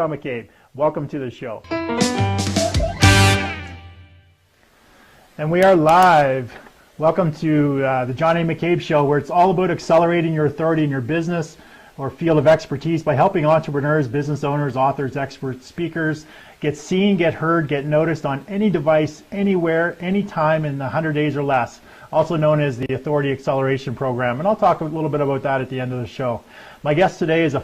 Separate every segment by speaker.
Speaker 1: John McCabe. Welcome to the show. And we are live. Welcome to the John A. McCabe Show, where it's all about accelerating your authority in your business or field of expertise by helping entrepreneurs, business owners, authors, experts, speakers get seen, get heard, get noticed on any device, anywhere, anytime in 100 days or less, also known as the Authority Acceleration Program. And I'll talk a little bit about that at the end of the show. My guest today is a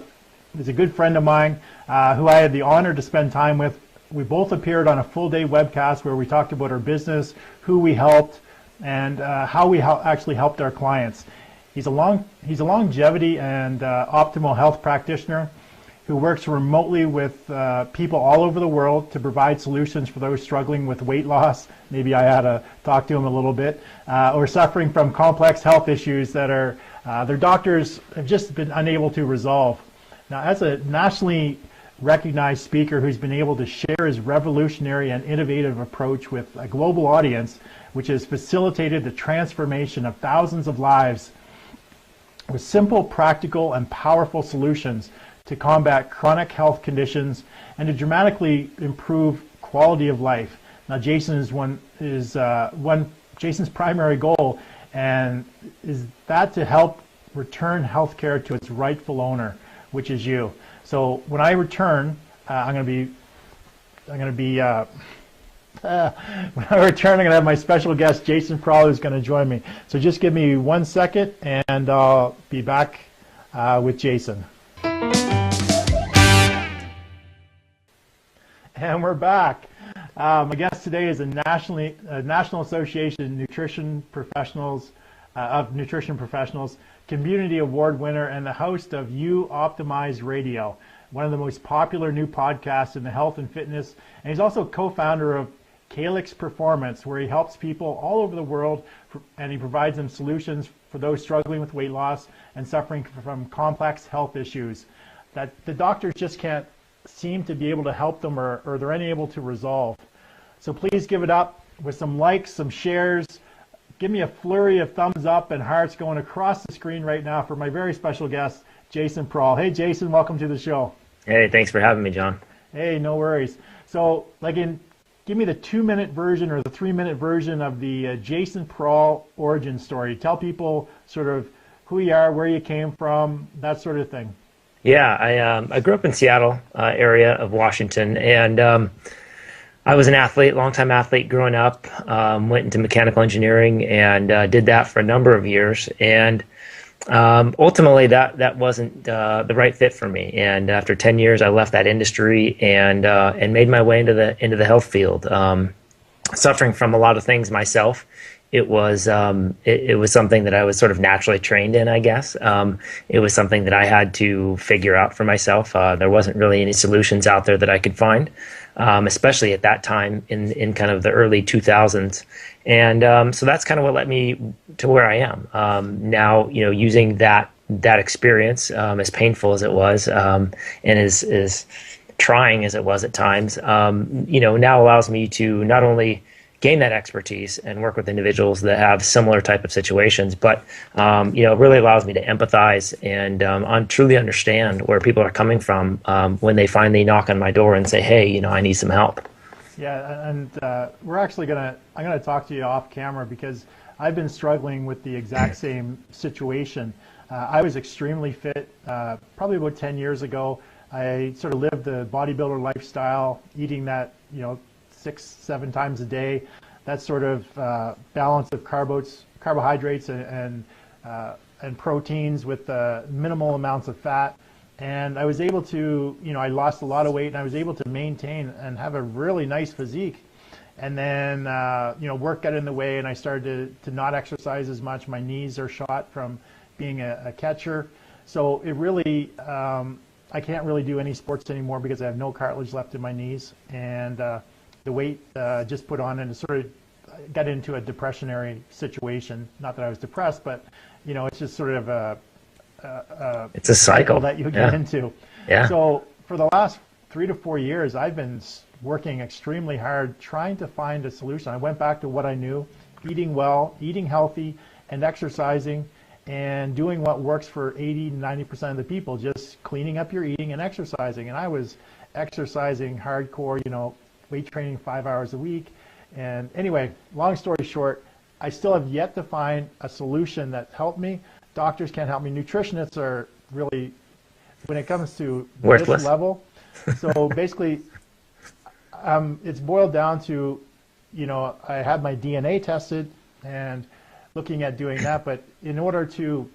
Speaker 1: good friend of mine who I had the honor to spend time with. We both appeared on a full-day webcast where we talked about our business, who we helped, and how we actually helped our clients. He's a longevity and optimal health practitioner who works remotely with people all over the world to provide solutions for those struggling with weight loss. Maybe I had to talk to him a little bit, or suffering from complex health issues that are their doctors have just been unable to resolve. Now, as a nationally recognized speaker who's been able to share his revolutionary and innovative approach with a global audience, which has facilitated the transformation of thousands of lives with simple, practical, and powerful solutions to combat chronic health conditions and to dramatically improve quality of life. Now, Jason's primary goal and is that to help return healthcare to its rightful owner, which is you. So when I return, when I return, I'm going to have my special guest, Jason Prawl, who's going to join me. So just give me 1 second, and I'll be back with Jason. And we're back. My guest today is a National Association of Nutrition Professionals, Community Award winner, and the host of You Optimize Radio, one of the most popular new podcasts in the health and fitness. And he's also co-founder of Calyx Performance, where he helps people all over the world, and he provides them solutions for those struggling with weight loss and suffering from complex health issues that the doctors just can't seem to be able to help them, or they're unable to resolve. So please give it up with some likes, some shares. Give me a flurry of thumbs up and hearts going across the screen right now for my very special guest, Jason Prawl. Hey, Jason, welcome to the show.
Speaker 2: Hey, thanks for having me, John.
Speaker 1: Hey, no worries. So, give me the 2-minute version or the 3-minute version of the Jason Prawl origin story. Tell people sort of who you are, where you came from, that sort of thing.
Speaker 2: Yeah, I grew up in Seattle area of Washington, and I was an athlete, longtime athlete growing up. Went into mechanical engineering and did that for a number of years, and ultimately that wasn't the right fit for me. And after 10 years, I left that industry and made my way into the health field. Suffering from a lot of things myself. It was something that I was sort of naturally trained in, I guess. It was something that I had to figure out for myself. There wasn't really any solutions out there that I could find, especially at that time in kind of the early 2000s. And so that's kind of what led me to where I am now. Using that experience, as painful as it was, and as trying as it was at times, now allows me to not only gain that expertise and work with individuals that have similar type of situations, but it really allows me to empathize and truly understand where people are coming from when they finally knock on my door and say, hey, I need some help.
Speaker 1: Yeah, and I'm gonna talk to you off camera because I've been struggling with the exact same situation. I was extremely fit probably about 10 years ago. I sort of lived the bodybuilder lifestyle, eating that 6-7 times a day, that sort of balance of carbohydrates and proteins with minimal amounts of fat. And I was able to, I lost a lot of weight, and I was able to maintain and have a really nice physique. And then, work got in the way, and I started to not exercise as much. My knees are shot from being a catcher. So it really, I can't really do any sports anymore because I have no cartilage left in my knees. And the weight just put on, and it sort of got into a depressionary situation. Not that I was depressed, but it's just sort of
Speaker 2: it's a cycle
Speaker 1: that you get into.
Speaker 2: Yeah.
Speaker 1: So for the last 3 to 4 years, I've been working extremely hard trying to find a solution. I went back to what I knew: eating well, eating healthy, and exercising, and doing what works for 80 to 90% of the people, just cleaning up your eating and exercising. And I was exercising hardcore, weight training 5 hours a week. And anyway, long story short, I still have yet to find a solution that helped me. Doctors can't help me. Nutritionists are really, when it comes to
Speaker 2: worthless.
Speaker 1: this level. So basically, it's boiled down to, I had my DNA tested and looking at doing that. But in order to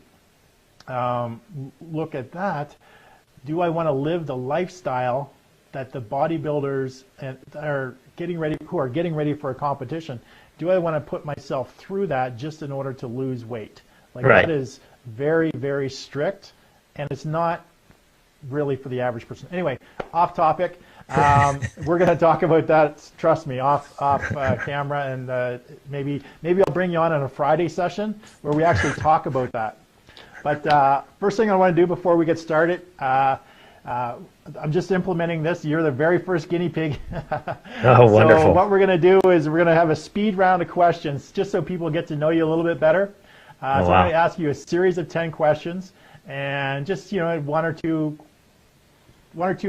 Speaker 1: look at that, do I want to live the lifestyle that the bodybuilders who are getting ready for a competition? Do I want to put myself through that just in order to lose weight? Like
Speaker 2: right.
Speaker 1: That is very, very strict, and it's not really for the average person. Anyway, off topic. We're going to talk about that. Trust me, off camera, and maybe I'll bring you on a Friday session where we actually talk about that. But first thing I want to do before we get started, I'm just implementing this. You're the very first guinea pig.
Speaker 2: Oh, wonderful.
Speaker 1: So what we're going to do is we're going to have a speed round of questions just so people get to know you a little bit better. So I'm going to ask you a series of 10 questions, and just one or two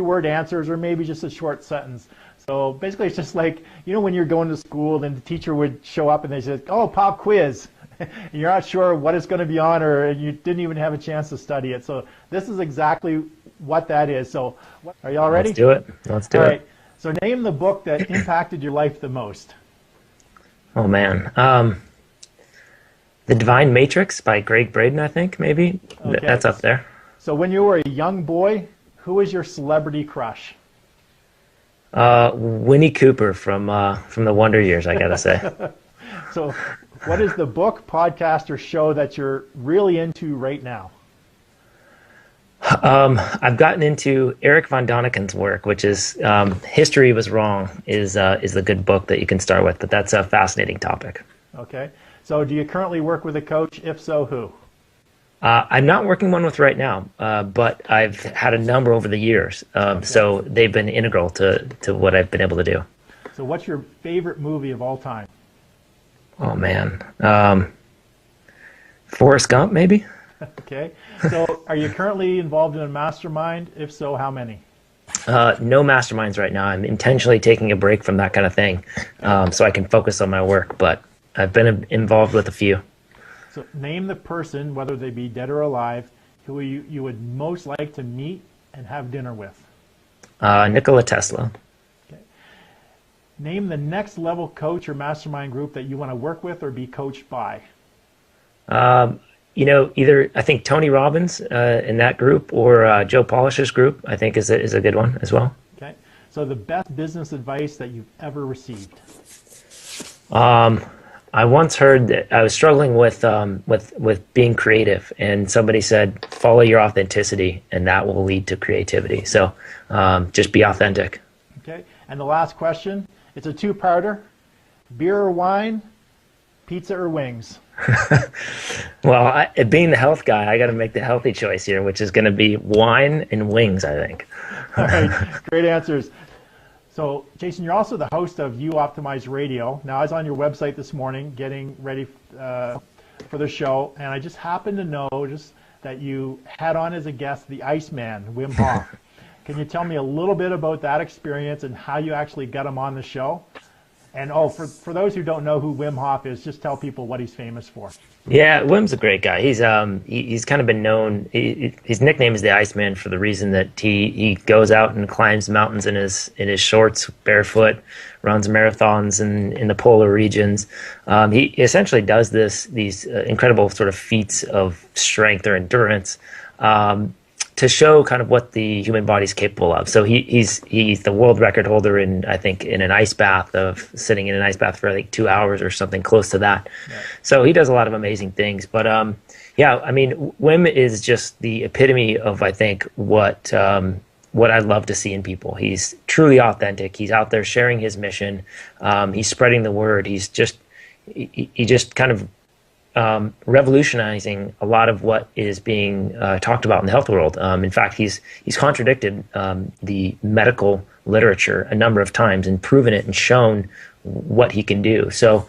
Speaker 1: word answers, or maybe just a short sentence. So basically it's just like, when you're going to school and the teacher would show up and they said, oh, pop quiz. And you're not sure what it's going to be on, or you didn't even have a chance to study it. So this is exactly what that is. So are you all ready?
Speaker 2: Let's do it. Let's do
Speaker 1: all
Speaker 2: it.
Speaker 1: Right. So name the book that impacted your life the most.
Speaker 2: Oh, man. The Divine Matrix by Greg Braden, I think, maybe. Okay. That's up there. So
Speaker 1: when you were a young boy, who was your celebrity crush?
Speaker 2: Winnie Cooper from the Wonder Years, I gotta say.
Speaker 1: So what is the book, podcast, or show that you're really into right now?
Speaker 2: I've gotten into Eric von Daniken's work, which is History Was Wrong is the good book that you can start with, but that's a fascinating topic.
Speaker 1: Okay. So do you currently work with a coach? If so, who?
Speaker 2: I'm not working one with right now, but I've had a number over the years. Okay. So they've been integral to what I've been able to do.
Speaker 1: So what's your favorite movie of all time?
Speaker 2: Oh, man. Forrest Gump, maybe?
Speaker 1: Okay. So are you currently involved in a mastermind? If so, how many?
Speaker 2: No masterminds right now. I'm intentionally taking a break from that kind of thing so I can focus on my work, but I've been involved with a few.
Speaker 1: So name the person, whether they be dead or alive, who you would most like to meet and have dinner with.
Speaker 2: Nikola Tesla.
Speaker 1: Okay. Name the next level coach or mastermind group that you want to work with or be coached by.
Speaker 2: Either I think Tony Robbins in that group, or Joe Polish's group, I think is a good one as well.
Speaker 1: Okay. So the best business advice that you've ever received.
Speaker 2: I once heard that I was struggling with being creative, and somebody said, follow your authenticity, and that will lead to creativity. So just be authentic.
Speaker 1: Okay. And the last question, it's a two-parter. Beer or wine, pizza or wings?
Speaker 2: Well, being the health guy, I got to make the healthy choice here, which is going to be wine and wings, I think.
Speaker 1: All right. Great answers. So, Jason, you're also the host of You Optimize Radio. Now, I was on your website this morning getting ready for the show, and I just happened to notice that you had on as a guest the Iceman, Wim Hof. Can you tell me a little bit about that experience and how you actually got him on the show? And for those who don't know who Wim Hof is, just tell people what he's famous for.
Speaker 2: Yeah, Wim's a great guy. He's kind of been known. His nickname is the Iceman for the reason that he goes out and climbs mountains in his shorts, barefoot, runs marathons in the polar regions. He essentially does these incredible sort of feats of strength or endurance to show kind of what the human body is capable of. So he's the world record holder in an ice bath, of sitting in an ice bath for I think 2 hours or something close to that. Yeah. So he does a lot of amazing things. But Wim is just the epitome of I think what I love to see in people. He's truly authentic. He's out there sharing his mission. He's spreading the word. He just kind of revolutionizing a lot of what is being talked about in the health world. In fact, he's contradicted the medical literature a number of times and proven it and shown what he can do. So,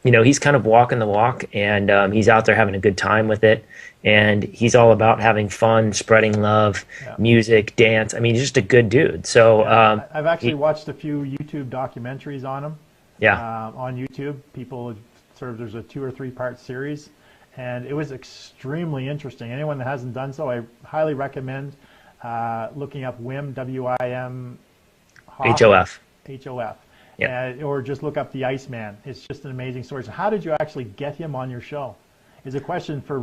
Speaker 2: he's kind of walking the walk, and he's out there having a good time with it. And he's all about having fun, spreading love, music, dance. I mean, he's just a good dude. So
Speaker 1: I've actually watched a few YouTube documentaries on him. On YouTube, people there's a 2 or 3 part series, and it was extremely interesting. Anyone that hasn't done so, I highly recommend looking up Wim, W-I-M,
Speaker 2: Hof.
Speaker 1: H-O-F.
Speaker 2: Yeah.
Speaker 1: Or just look up the Iceman. It's just an amazing story. So how did you actually get him on your show? Is a question for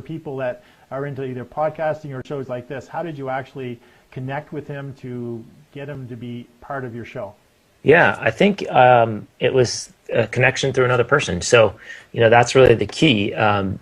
Speaker 1: people that are into either podcasting or shows like this. How did you actually connect with him to get him to be part of your show?
Speaker 2: Yeah, I think it was a connection through another person. So, that's really the key.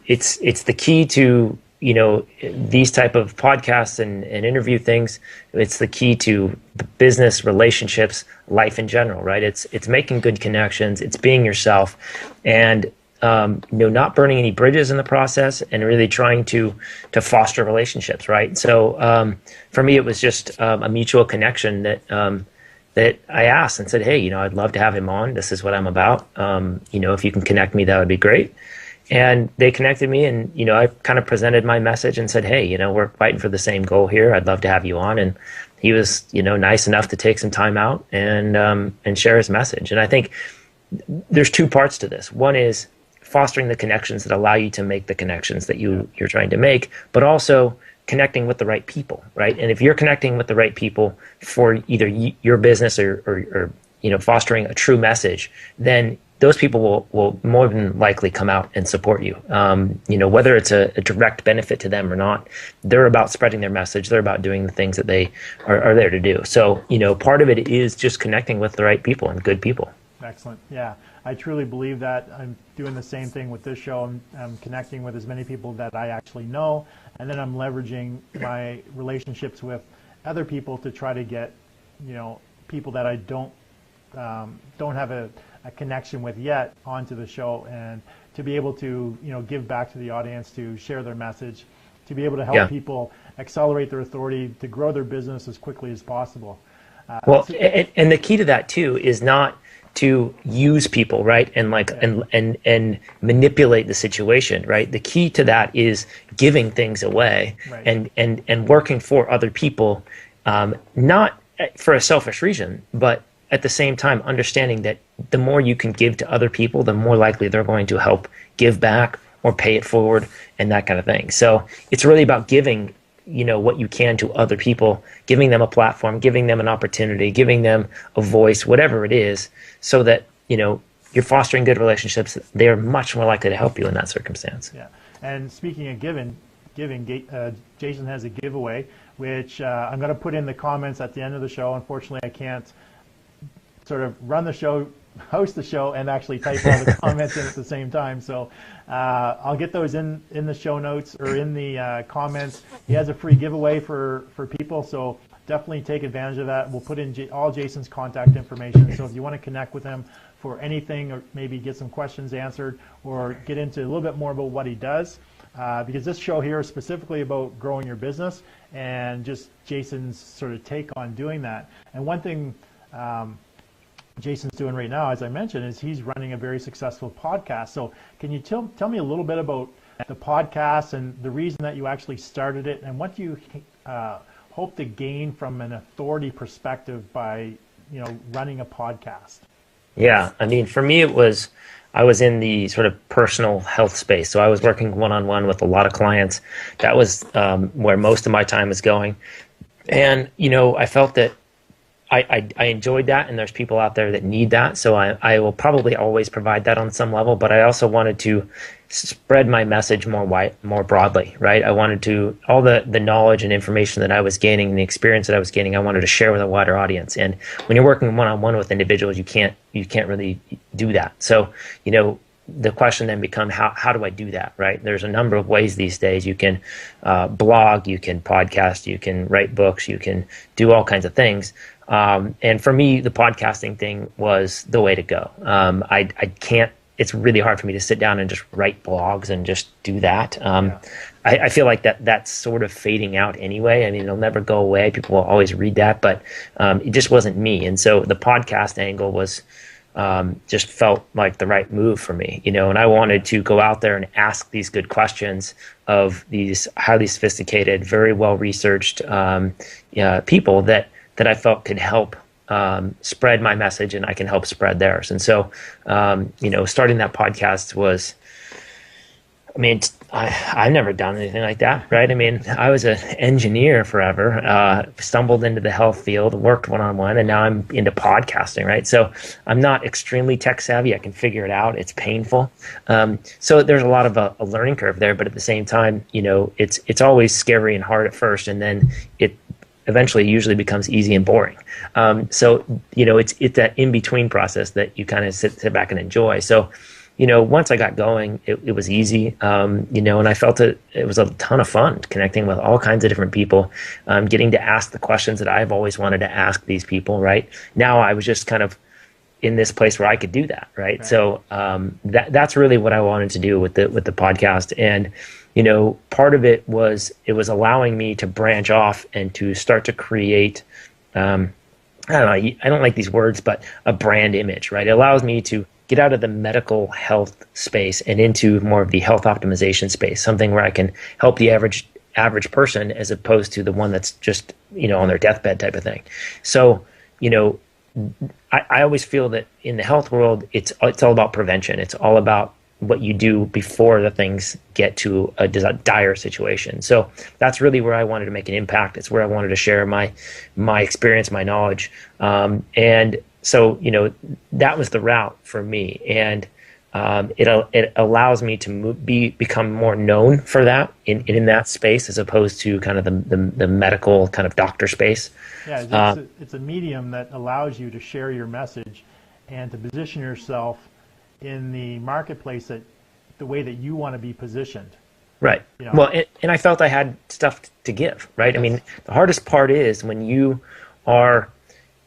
Speaker 2: It's the key to, these type of podcasts and interview things. It's the key to business, relationships, life in general, right? It's making good connections. It's being yourself, and not burning any bridges in the process, and really trying to foster relationships, right? So for me, it was just a mutual connection that I asked and said, hey, I'd love to have him on. This is what I'm about. If you can connect me, that would be great. And they connected me, and I kind of presented my message and said, hey, we're fighting for the same goal here. I'd love to have you on. And he was nice enough to take some time out and share his message. And I think there's 2 parts to this. One is fostering the connections that allow you to make the connections that you're trying to make, but also connecting with the right people, right? And if you're connecting with the right people for either your business or fostering a true message, then those people will more than likely come out and support you. Whether it's a direct benefit to them or not, they're about spreading their message. They're about doing the things that they are there to do. So, part of it is just connecting with the right people and good people.
Speaker 1: Excellent. Yeah, I truly believe that. I'm doing the same thing with this show. I'm connecting with as many people that I actually know, and then I'm leveraging my relationships with other people to try to get, people that I don't have a connection with yet onto the show, and to be able to, give back to the audience, to share their message, to be able to help people accelerate their authority, to grow their business as quickly as possible.
Speaker 2: And the key to that too is not to use people, right? And and manipulate the situation, right? The key to that is giving things away, right, and working for other people, not for a selfish reason, but at the same time understanding that the more you can give to other people, the more likely they're going to help give back or pay it forward and that kind of thing. So it's really about giving what you can to other people, giving them a platform, giving them an opportunity, giving them a voice, whatever it is, so that, you're fostering good relationships. They are much more likely to help you in that circumstance.
Speaker 1: Yeah. And speaking of giving, Jason has a giveaway, which I'm going to put in the comments at the end of the show. Unfortunately, I can't sort of run the show, host the show, and actually type all the comments in at the same time. So I'll get those in the show notes or in the comments. He has a free giveaway for people, so definitely take advantage of that. We'll put in all Jason's contact information. So if you want to connect with him for anything, or maybe get some questions answered, or get into a little bit more about what he does, because this show here is specifically about growing your business and just Jason's sort of take on doing that. And one thing Jason's doing right now, as I mentioned, is he's running a very successful podcast. So can you tell me a little bit about the podcast and the reason that you actually started it, and what do you hope to gain from an authority perspective by running a podcast?
Speaker 2: Yeah, I mean, for me, I was in the sort of personal health space. So I was working one-on-one with a lot of clients. That was where most of my time was going. And, I felt that I enjoyed that, and there's people out there that need that. So I will probably always provide that on some level, but I also wanted to spread my message more broadly, right? I wanted to, all the knowledge and information that I was gaining and the experience that I was gaining, I wanted to share with a wider audience. And when you're working one-on-one with individuals, you can't really do that. So, the question then becomes, how do I do that, right? There's a number of ways these days. You can blog, you can podcast, you can write books, you can do all kinds of things. And for me, the podcasting thing was the way to go. I can't, it's really hard for me to sit down and just write blogs and just do that. I feel like that's sort of fading out anyway. I mean, it'll never go away. People will always read that, but it just wasn't me. And so the podcast angle was just felt like the right move for me, and I wanted to go out there and ask these good questions of these highly sophisticated, very well researched people that I felt could help spread my message, and I can help spread theirs. And so, starting that podcast was, I mean, I've never done anything like that, right? I mean, I was an engineer forever, stumbled into the health field, worked one-on-one, and now I'm into podcasting, right? So I'm not extremely tech savvy. I can figure it out. It's painful. So there's a lot of a learning curve there, but at the same time, it's always scary and hard at first, and then it eventually usually becomes easy and boring. So, it's that in-between process that you kind of sit back and enjoy. So, once I got going, it was easy, and I felt it was a ton of fun connecting with all kinds of different people, getting to ask the questions that I've always wanted to ask these people, right? Now I was just kind of in this place where I could do that, right? So that's really what I wanted to do with the podcast. And, part of it was allowing me to branch off and to start to create, I don't know, I don't like these words, but a brand image, right? It allows me to get out of the medical health space and into more of the health optimization space, something where I can help the average person as opposed to the one that's just, on their deathbed type of thing. So, I always feel that in the health world, it's all about prevention. It's all about what you do before the things get to a dire situation. So that's really where I wanted to make an impact. It's where I wanted to share my experience, my knowledge. And so, that was the route for me. And it allows me to become more known for that in that space, as opposed to kind of the medical kind of doctor space.
Speaker 1: Yeah, it's a medium that allows you to share your message and to position yourself in the marketplace the way that you want to be positioned.
Speaker 2: Right. Well, and I felt I had stuff to give, right? Yes. I mean, the hardest part is when you are,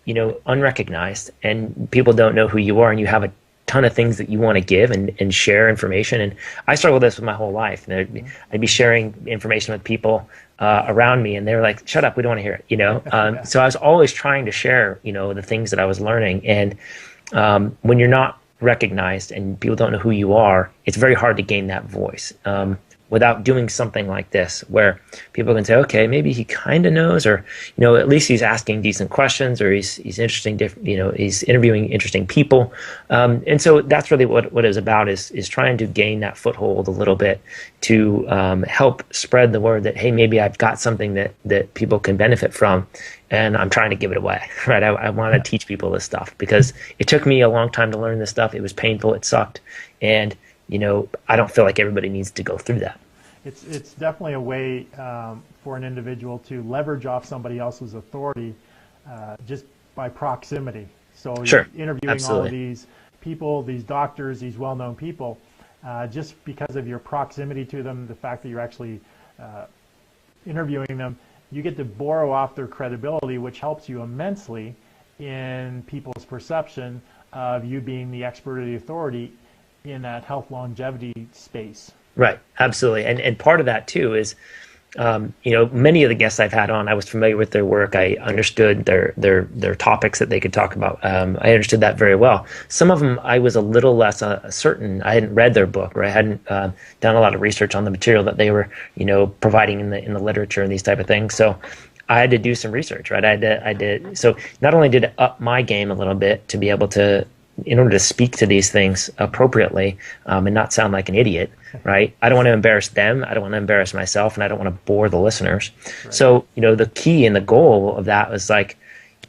Speaker 2: unrecognized and people don't know who you are, and you have a ton of things that you want to give and share information. And I struggled with this with my whole life. And I'd be sharing information with people around me, and they were like, "Shut up, we don't want to hear it." Yeah. So I was always trying to share, the things that I was learning. And when you're not recognized and people don't know who you are, it's very hard to gain that voice without doing something like this, where people can say, okay, maybe he kind of knows, or at least he's asking decent questions, or he's interesting, he's interviewing interesting people, and so that's really what it is about, is trying to gain that foothold a little bit to help spread the word that, hey, maybe I've got something that people can benefit from, and I'm trying to give it away, right? I want to teach people this stuff, because it took me a long time to learn this stuff. It was painful, it sucked, and I don't feel like everybody needs to go through that.
Speaker 1: It's definitely a way for an individual to leverage off somebody else's authority just by proximity. So
Speaker 2: sure.
Speaker 1: You're interviewing
Speaker 2: Absolutely.
Speaker 1: all of these people, these doctors, these well-known people, just because of your proximity to them, the fact that you're actually interviewing them, you get to borrow off their credibility, which helps you immensely in people's perception of you being the expert or the authority in that health longevity space.
Speaker 2: Right, absolutely. And part of that too is, many of the guests I've had on, I was familiar with their work. I understood their topics that they could talk about. I understood that very well. Some of them I was a little less certain. I hadn't read their book, or I hadn't done a lot of research on the material that they were, providing in the literature and these type of things. So I had to do some research, right? I did. So not only did it up my game a little bit to be able to, in order to speak to these things appropriately and not sound like an idiot, right? I don't want to embarrass them. I don't want to embarrass myself, and I don't want to bore the listeners. Right. So, the key and the goal of that was like,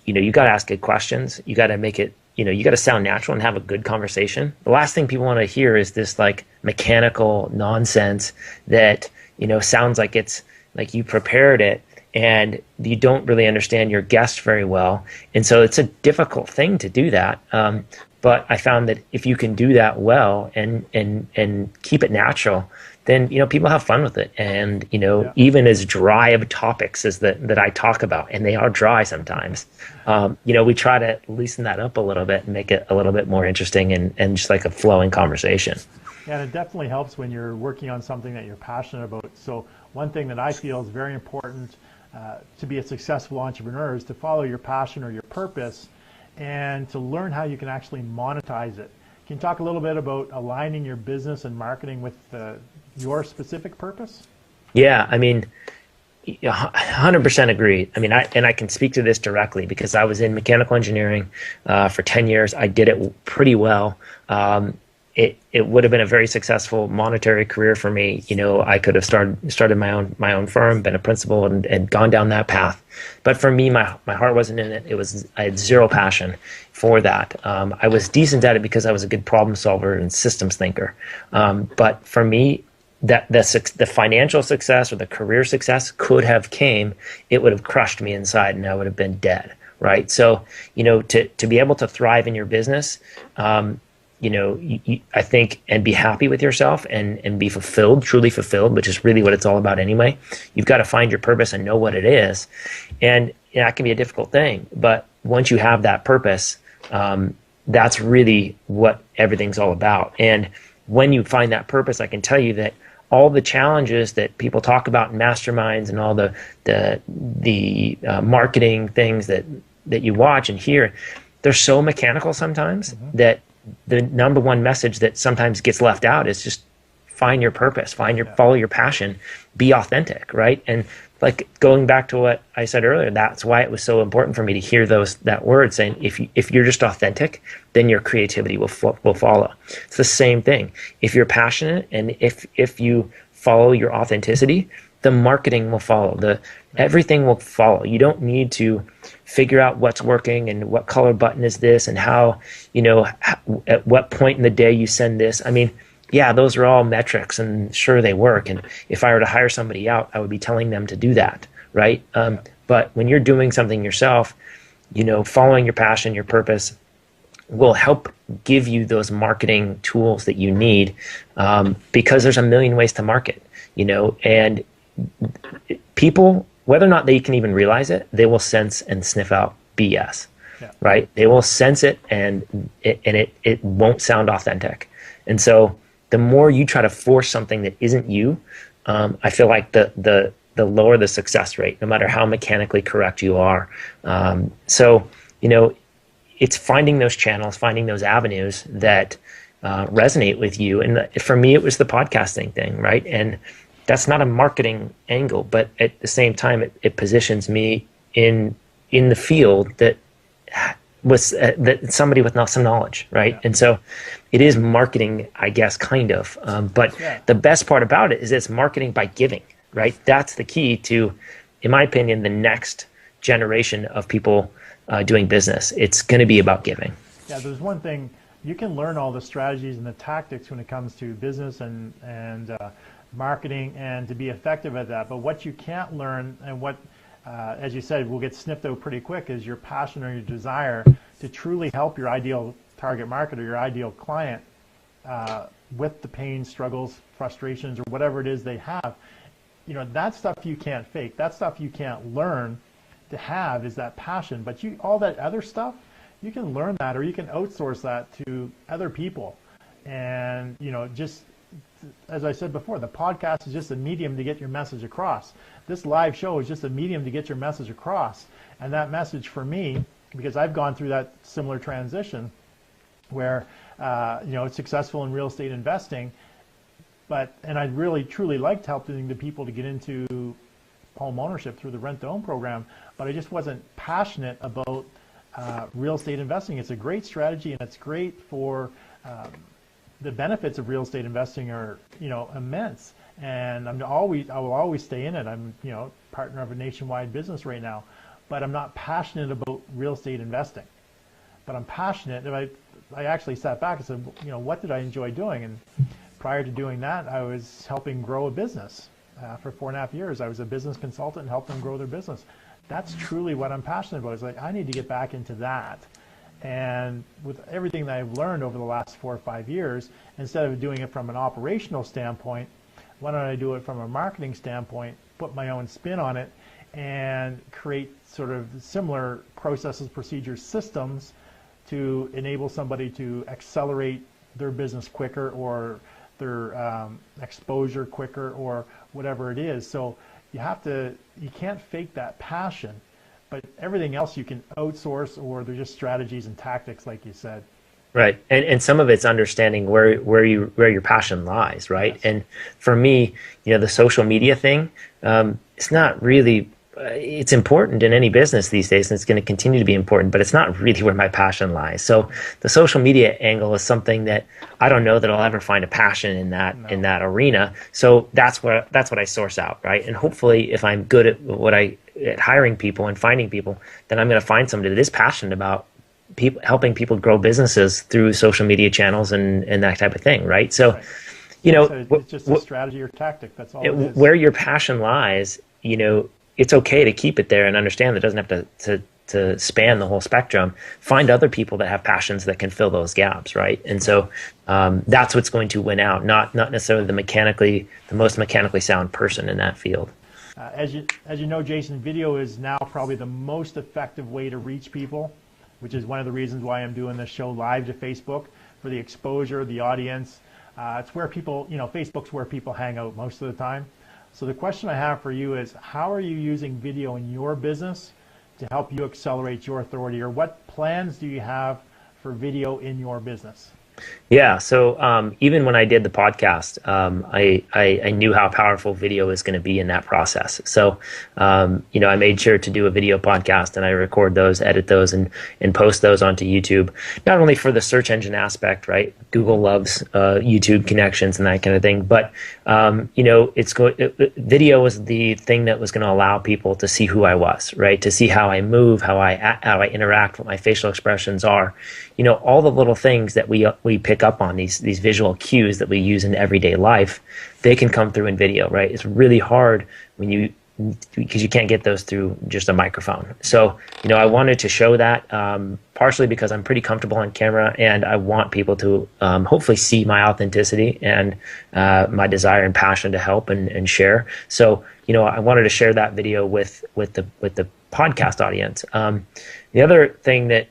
Speaker 2: you got to ask good questions. You got to make it, you got to sound natural and have a good conversation. The last thing people want to hear is this like mechanical nonsense that, sounds like it's like you prepared it and you don't really understand your guest very well. And so it's a difficult thing to do that. But I found that if you can do that well and keep it natural, then people have fun with it. And even as dry of topics as that I talk about, and they are dry sometimes, we try to loosen that up a little bit and make it a little bit more interesting and just like a flowing conversation.
Speaker 1: Yeah, and it definitely helps when you're working on something that you're passionate about. So one thing that I feel is very important to be a successful entrepreneur is to follow your passion or your purpose and to learn how you can actually monetize it. Can you talk a little bit about aligning your business and marketing with your specific purpose?
Speaker 2: Yeah, I mean, 100% agree. I mean, I can speak to this directly because I was in mechanical engineering for 10 years. I did it pretty well. It would have been a very successful monetary career for me. You know, I could have started my own firm, been a principal, and gone down that path. But for me, my heart wasn't in it. I had zero passion for that. I was decent at it because I was a good problem solver and systems thinker. But for me, that the financial success or the career success could have came, it would have crushed me inside and I would have been dead, right? So, you know, to be able to thrive in your business, you know, I think, and be happy with yourself and be fulfilled, truly fulfilled, which is really what it's all about anyway. You've got to find your purpose and know what it is. And that can be a difficult thing. But once you have that purpose, that's really what everything's all about. And when you find that purpose, I can tell you that all the challenges that people talk about in masterminds and all the marketing things that you watch and hear, they're so mechanical sometimes that the number one message that sometimes gets left out is just find your purpose, follow your passion, be authentic, right? And like going back to what I said earlier, that's why it was so important for me to hear that word saying, if you're just authentic, then your creativity will follow. It's the same thing. If you're passionate and if you follow your authenticity, the marketing will follow. Everything will follow. You don't need to figure out what's working and what color button is this and how, you know, at what point in the day you send this. I mean, yeah, those are all metrics and sure they work. And if I were to hire somebody out, I would be telling them to do that, right? But when you're doing something yourself, you know, following your passion, your purpose will help give you those marketing tools that you need, because there's a million ways to market, you know, and people, whether or not they can even realize it, they will sense and sniff out BS, right? They will sense it and it won't sound authentic. And so the more you try to force something that isn't you, I feel like the lower the success rate, no matter how mechanically correct you are. So, you know, it's finding those channels, finding those avenues that resonate with you. And for me, it was the podcasting thing, right? And that's not a marketing angle, but at the same time, it positions me in the field that was that somebody with some knowledge, right? Yeah. And so it is marketing, I guess, kind of. But the best part about it is it's marketing by giving, right? That's the key to, in my opinion, the next generation of people doing business. It's going to be about giving. Yeah,
Speaker 1: there's one thing. You can learn all the strategies and the tactics when it comes to business and marketing and to be effective at that. But what you can't learn and what, as you said, will get sniffed out pretty quick is your passion or your desire to truly help your ideal target market or your ideal client with the pain, struggles, frustrations, or whatever it is they have. You know, that stuff you can't fake. That stuff you can't learn to have is that passion. But all that other stuff, you can learn that or you can outsource that to other people. And, you know, just as I said before, the podcast is just a medium to get your message across. This live show is just a medium to get your message across. And that message for me, because I've gone through that similar transition where, you know, it's successful in real estate investing, and I really truly liked helping the people to get into home ownership through the rent-to-own program, but I just wasn't passionate about real estate investing. It's a great strategy and it's great for the benefits of real estate investing are, you know, immense. And I will always stay in it. I'm, you know, partner of a nationwide business right now, but I'm not passionate about real estate investing. But I'm passionate. And I actually sat back and said, you know, what did I enjoy doing? And prior to doing that, I was helping grow a business. For 4.5 years, I was a business consultant and helped them grow their business. That's truly what I'm passionate about. It's like, I need to get back into that. And with everything that I've learned over the last 4 or 5 years, instead of doing it from an operational standpoint, why don't I do it from a marketing standpoint, put my own spin on it, and create sort of similar processes, procedures, systems to enable somebody to accelerate their business quicker or their exposure quicker or whatever it is. So you can't fake that passion. but everything else you can outsource, or they're just strategies and tactics, like you said.
Speaker 2: Right. And some of it's understanding where your passion lies, right?
Speaker 1: Yes.
Speaker 2: And for me, the social media thing, it's not really it's important in any business these days, and it's going to continue to be important, but it's not really where my passion lies. So the social media angle is something that I don't know that I'll ever find a passion in that arena. So that's what I source out, right? And hopefully if I'm good at hiring people and finding people, then I'm going to find somebody that is passionate about helping people grow businesses through social media channels and that type of thing, right? So,
Speaker 1: Right.
Speaker 2: so
Speaker 1: It's just a strategy or tactic. That's all it is.
Speaker 2: where your passion lies, it's okay to keep it there and understand that it doesn't have to span the whole spectrum. Find other people that have passions that can fill those gaps, right? And so that's what's going to win out, not necessarily the most mechanically sound person in that field.
Speaker 1: As you know, Jason, video is now probably the most effective way to reach people, which is one of the reasons why I'm doing this show live to Facebook, for the exposure, the audience. It's where people, Facebook's where people hang out most of the time. So the question I have for you is, how are you using video in your business to help you accelerate your authority, or what plans do you have for video in your business?
Speaker 2: Yeah, so even when I did the podcast, I knew how powerful video is going to be in that process. So, I made sure to do a video podcast, and I record those, edit those, and post those onto YouTube, not only for the search engine aspect, right? Google loves YouTube connections and that kind of thing, but, video was the thing that was going to allow people to see who I was, right? To see how I move, how I interact, what my facial expressions are, all the little things that we pick up on, these visual cues that we use in everyday life, they can come through in video, right? It's really hard because you can't get those through just a microphone. So, I wanted to show that partially because I'm pretty comfortable on camera, and I want people to hopefully see my authenticity and my desire and passion to help and share. So, I wanted to share that video with the podcast audience. The other thing that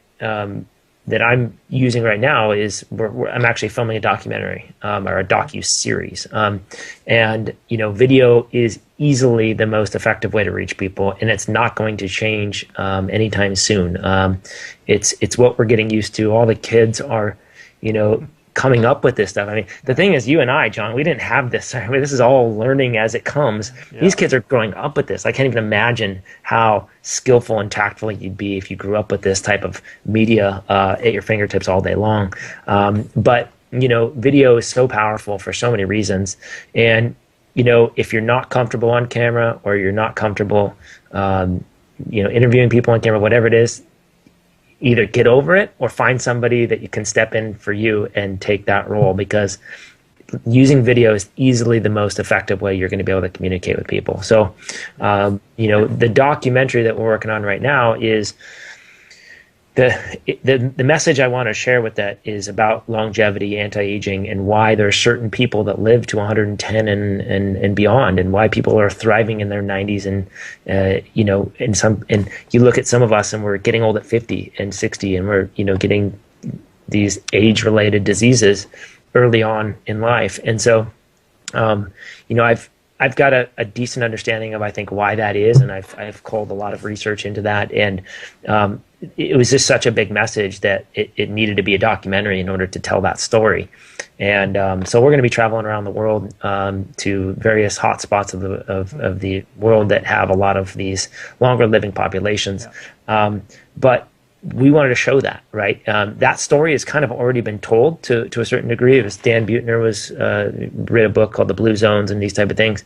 Speaker 2: I'm using right now is I'm actually filming a documentary or a docu-series. And, video is easily the most effective way to reach people, and it's not going to change anytime soon. It's what we're getting used to. All the kids are, coming up with this stuff. I mean, the thing is, you and I, John, we didn't have this. I mean, this is all learning as it comes. Yeah. These kids are growing up with this. I can't even imagine how skillful and tactful you'd be if you grew up with this type of media at your fingertips all day long. But, video is so powerful for so many reasons. And, if you're not comfortable on camera, or you're not comfortable, interviewing people on camera, whatever it is, either get over it or find somebody that you can step in for you and take that role, because using video is easily the most effective way you're going to be able to communicate with people. So, the documentary that we're working on right now is the message I want to share with that is about longevity, anti-aging, and why there are certain people that live to 110 and beyond, and why people are thriving in their 90s, and and you look at some of us and we're getting old at 50 and 60, and we're getting these age-related diseases early on in life. And so I've got a decent understanding of, I think, why that is, and I've called a lot of research into that, and it was just such a big message that it needed to be a documentary in order to tell that story. And so we're going to be traveling around the world to various hot spots of the world that have a lot of these longer living populations. Yeah. But we wanted to show that, right? That story has kind of already been told to a certain degree. It was Dan Buettner read a book called The Blue Zones and these type of things.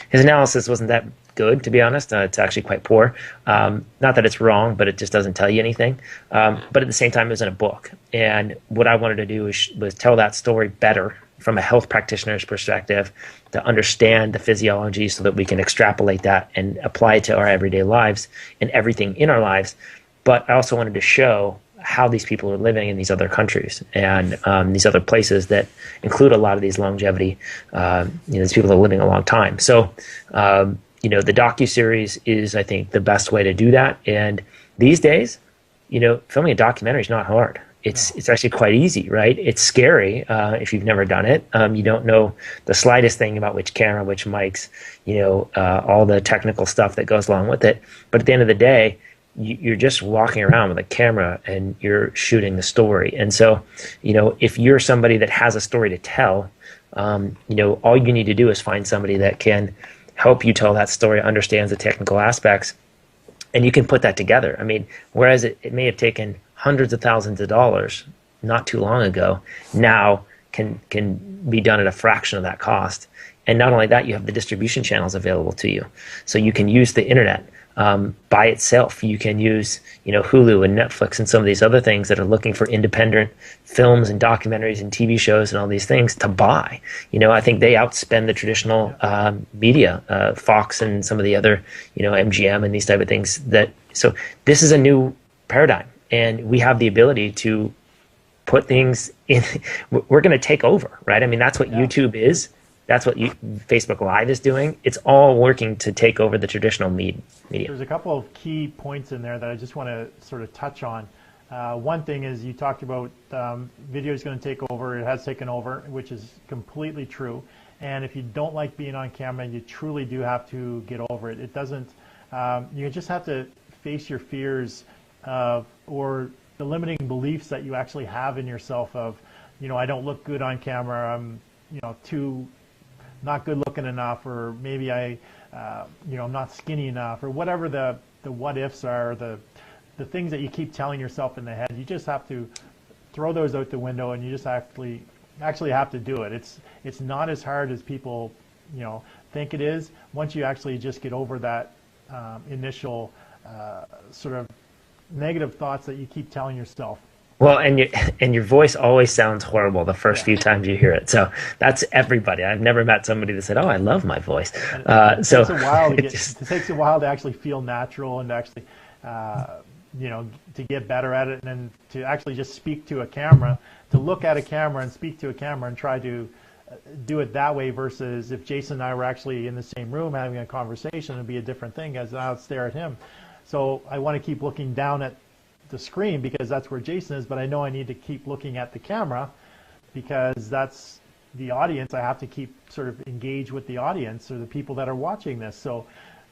Speaker 2: His analysis wasn't that good, to be honest. It's actually quite poor. Not that it's wrong, but it just doesn't tell you anything. But at the same time, it was in a book. And what I wanted to do was tell that story better from a health practitioner's perspective, to understand the physiology so that we can extrapolate that and apply it to our everyday lives and everything in our lives. But I also wanted to show how these people are living in these other countries and these other places that include a lot of these longevity, these people that are living a long time. So, the docu-series is, I think, the best way to do that. And these days, filming a documentary is not hard. It's actually quite easy, right? It's scary if you've never done it. You don't know the slightest thing about which camera, which mics, all the technical stuff that goes along with it. But at the end of the day, you're just walking around with a camera and you're shooting the story. And so, if you're somebody that has a story to tell, all you need to do is find somebody that can help you tell that story, understands the technical aspects, and you can put that together. I mean, whereas it may have taken hundreds of thousands of dollars not too long ago, now can be done at a fraction of that cost. And not only that, you have the distribution channels available to you. So you can use the internet by itself. You can use, Hulu and Netflix and some of these other things that are looking for independent films and documentaries and TV shows and all these things to buy. I think they outspend the traditional media, Fox and some of the other, MGM and these type of things. So this is a new paradigm, and we have the ability to put things in. We're going to take over, right? I mean, that's what YouTube is. That's what Facebook Live is doing. It's all working to take over the traditional media.
Speaker 1: There's a couple of key points in there that I just want to sort of touch on. One thing is you talked about video is going to take over. It has taken over, which is completely true. And if you don't like being on camera, you truly do have to get over it. It doesn't. You just have to face your fears or the limiting beliefs that you actually have in yourself of, I don't look good on camera. I'm, too not good looking enough, or maybe I'm not skinny enough, or whatever the what ifs are, the things that you keep telling yourself in the head. You just have to throw those out the window, and you just actually have to do it. It's not as hard as people think it is. Once you actually just get over that initial sort of negative thoughts that you keep telling yourself.
Speaker 2: Well, and your voice always sounds horrible the first few times you hear it. So that's everybody. I've never met somebody that said, "Oh, I love my voice."
Speaker 1: It takes a while to actually feel natural and to actually, to get better at it, and then to actually just speak to a camera, to look at a camera and speak to a camera and try to do it that way, versus if Jason and I were actually in the same room having a conversation, it'd be a different thing, as I would stare at him. So I want to keep looking down at the screen because that's where Jason is, but I know I need to keep looking at the camera because that's the audience. I have to keep sort of engage with the audience or the people that are watching this. So,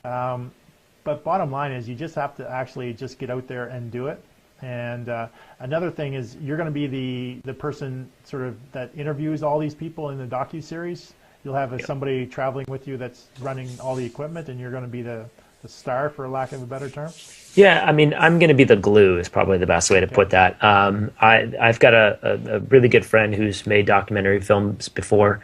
Speaker 1: but bottom line is you just have to actually just get out there and do it. And another thing is you're going to be the person sort of that interviews all these people in the docuseries. You'll have somebody traveling with you that's running all the equipment, and you're going to be the star, for lack of a better term.
Speaker 2: Yeah, I mean, I'm going to be the glue is probably the best way to put that. I've got a really good friend who's made documentary films before,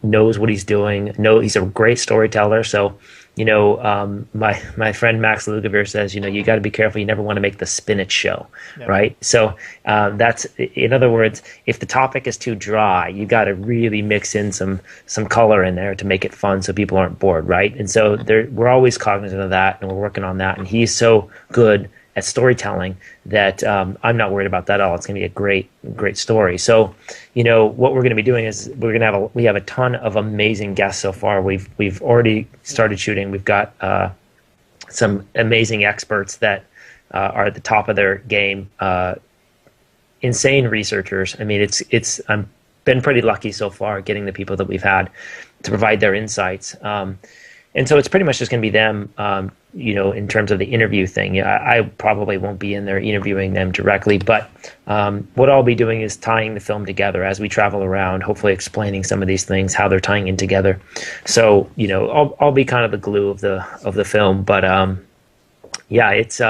Speaker 2: knows what he's doing. He's a great storyteller. So, my friend Max Lugavere says, you got to be careful. You never want to make the spinach show, right? So that's, in other words, if the topic is too dry, you got to really mix in some color in there to make it fun so people aren't bored, right? And so we're always cognizant of that, and we're working on that. And he's so good at storytelling that I'm not worried about that at all. It's going to be a great story. So, what we're going to be doing is we have a ton of amazing guests so far. We've already started shooting. We've got some amazing experts that are at the top of their game. Insane researchers. I mean, I'm been pretty lucky so far getting the people that we've had to provide their insights. And so it's pretty much just going to be them, in terms of the interview thing. I probably won't be in there interviewing them directly, but what I'll be doing is tying the film together as we travel around, hopefully explaining some of these things, how they're tying in together. So, I'll be kind of the glue of the film. But it's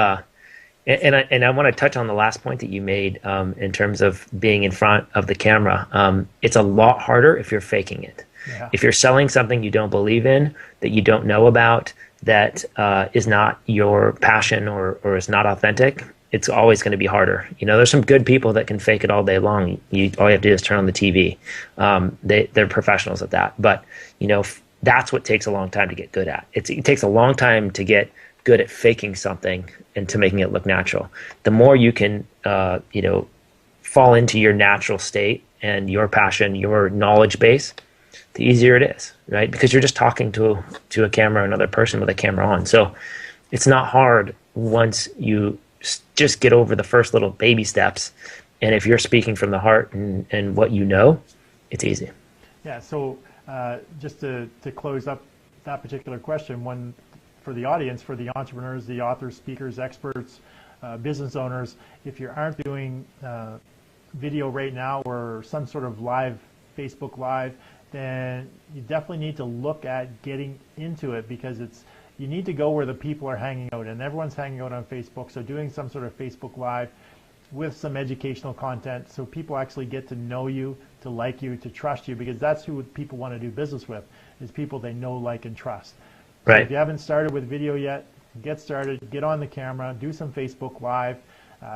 Speaker 2: and I want to touch on the last point that you made in terms of being in front of the camera. It's a lot harder if you're faking it. Yeah. If you're selling something you don't believe in, that you don't know about, that is not your passion or is not authentic, it's always going to be harder. There's some good people that can fake it all day long. All you have to do is turn on the TV. They're professionals at that. But, that's what takes a long time to get good at. It takes a long time to get good at faking something and to making it look natural. The more you can, fall into your natural state and your passion, your knowledge base, the easier it is, right? Because you're just talking to a camera, another person with a camera on. So it's not hard once you just get over the first little baby steps. And if you're speaking from the heart and what it's easy. Yeah.
Speaker 1: So just to close up that particular question, for the audience, for the entrepreneurs, the authors, speakers, experts, business owners, if you aren't doing video right now or some sort of live, Facebook Live, then you definitely need to look at getting into it, because you need to go where the people are hanging out, and everyone's hanging out on Facebook. So doing some sort of Facebook Live with some educational content, so people actually get to know you, to like you, to trust you, because that's who people want to do business with, is people they know, like, and trust. So
Speaker 2: Right.
Speaker 1: if you haven't started with video yet, get started, get on the camera, do some Facebook Live.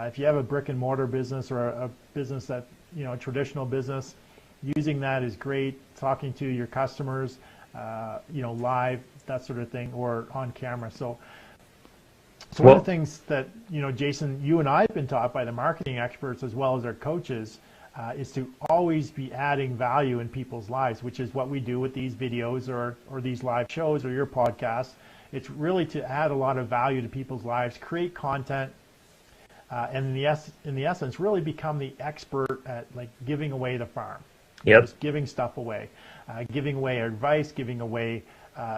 Speaker 1: If you have a brick and mortar business, or a business that, a traditional business, using that is great. Talking to your customers, live, that sort of thing, or on camera. So one of the things that, Jason, you and I have been taught by the marketing experts as well as our coaches, is to always be adding value in people's lives, which is what we do with these videos or these live shows or your podcast. It's really to add a lot of value to people's lives, create content, and in the essence, really become the expert at, like, giving away the farm.
Speaker 2: Yep.
Speaker 1: Just giving stuff away, giving away advice, giving away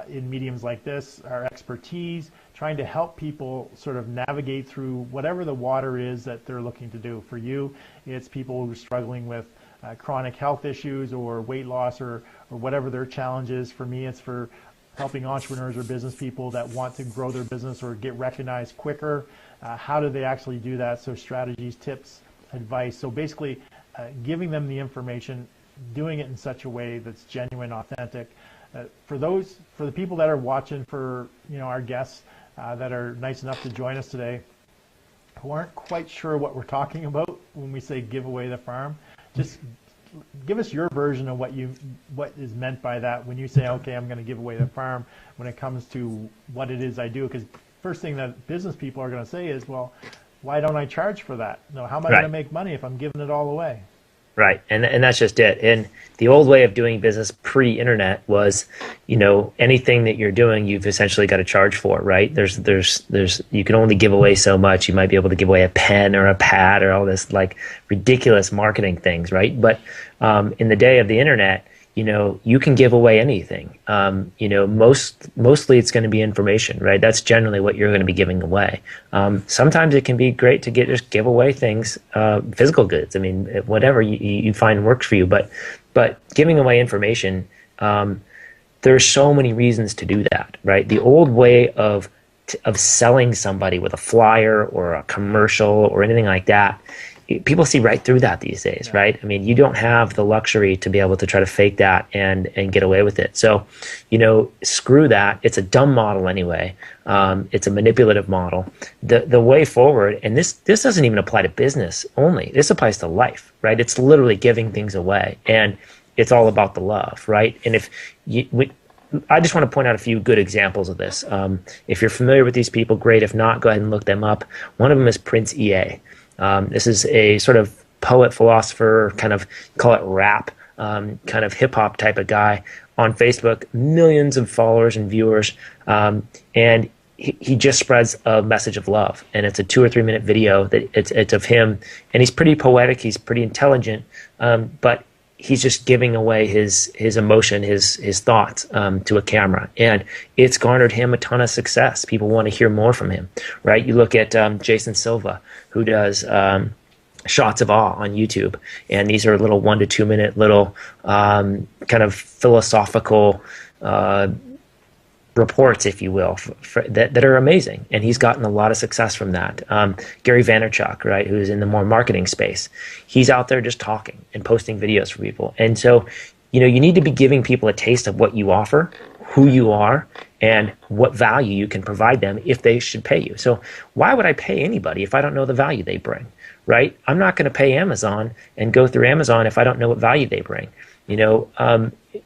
Speaker 1: in mediums like this our expertise, trying to help people sort of navigate through whatever the water is that they're looking to do. For you, it's people who are struggling with chronic health issues or weight loss or whatever their challenge is. For me, it's for helping entrepreneurs or business people that want to grow their business or get recognized quicker. How do they actually do that? So strategies, tips, advice. So basically giving them the information, doing it in such a way that's genuine, authentic. For the people that are watching, for our guests that are nice enough to join us today, who aren't quite sure what we're talking about when we say give away the farm, just give us your version of what is meant by that when you say, okay, I'm going to give away the farm, when it comes to what it is I do. Because first thing that business people are going to say is, well, why don't I charge for that? No, how am I going to make money if I'm giving it all away?
Speaker 2: Right, and that's just it. And the old way of doing business pre-internet was, anything that you're doing, you've essentially got to charge for, right? There's you can only give away so much. You might be able to give away a pen or a pad or all this, like, ridiculous marketing things, right? But in the day of the internet, you can give away anything. Mostly it's going to be information, right? That's generally what you're going to be giving away. Sometimes it can be great to just give away things, physical goods. I mean, whatever you find works for you. But giving away information, there's so many reasons to do that, right? The old way of selling somebody with a flyer or a commercial or anything like that, people see right through that these days, right? I mean, you don't have the luxury to be able to try to fake that and get away with it. So, screw that. It's a dumb model anyway. It's a manipulative model. The way forward, and this doesn't even apply to business only. This applies to life, right? It's literally giving things away, and it's all about the love, right? And I just want to point out a few good examples of this. If you're familiar with these people, great. If not, go ahead and look them up. One of them is Prince EA. This is a sort of poet, philosopher, kind of call it rap, kind of hip hop type of guy on Facebook, millions of followers and viewers. And he just spreads a message of love. And it's a 2 or 3 minute video that it's of him. And he's pretty poetic. He's pretty intelligent. But he's just giving away his emotion, his thoughts to a camera, and it's garnered him a ton of success. People want to hear more from him, right? You look at Jason Silva, who does Shots of Awe on YouTube, and these are little 1 to 2 minute little kind of philosophical reports, if you will, that are amazing, and he's gotten a lot of success from that. Gary Vaynerchuk, right, who's in the more marketing space, he's out there just talking and posting videos for people. And so, you need to be giving people a taste of what you offer, who you are, and what value you can provide them if they should pay you. So why would I pay anybody if I don't know the value they bring, right? I'm not going to pay Amazon and go through Amazon if I don't know what value they bring.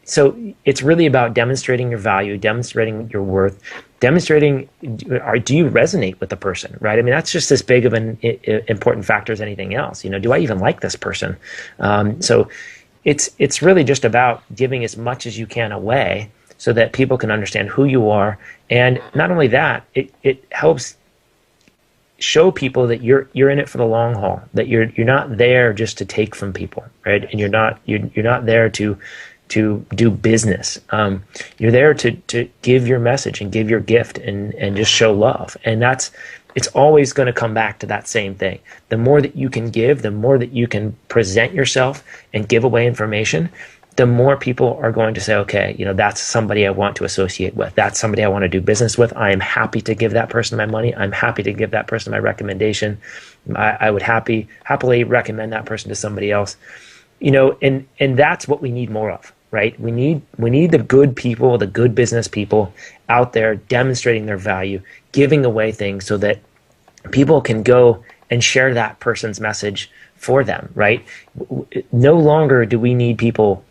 Speaker 2: So it's really about demonstrating your value, demonstrating your worth, demonstrating, do you resonate with the person, right? I mean, that's just as big of an important factor as anything else. Do I even like this person? So it's really just about giving as much as you can away so that people can understand who you are. And not only that, it helps show people that you're in it for the long haul, that you're not there just to take from people, right? And you're not there to to do business. You're there to give your message and give your gift and just show love. And it's always going to come back to that same thing. The more that you can give, the more that you can present yourself and give away information, the more people are going to say, okay, that's somebody I want to associate with. That's somebody I want to do business with. I am happy to give that person my money. I'm happy to give that person my recommendation. I would happily recommend that person to somebody else. And that's what we need more of, right? We need the good people, the good business people out there demonstrating their value, giving away things so that people can go and share that person's message for them, right? No longer do we need people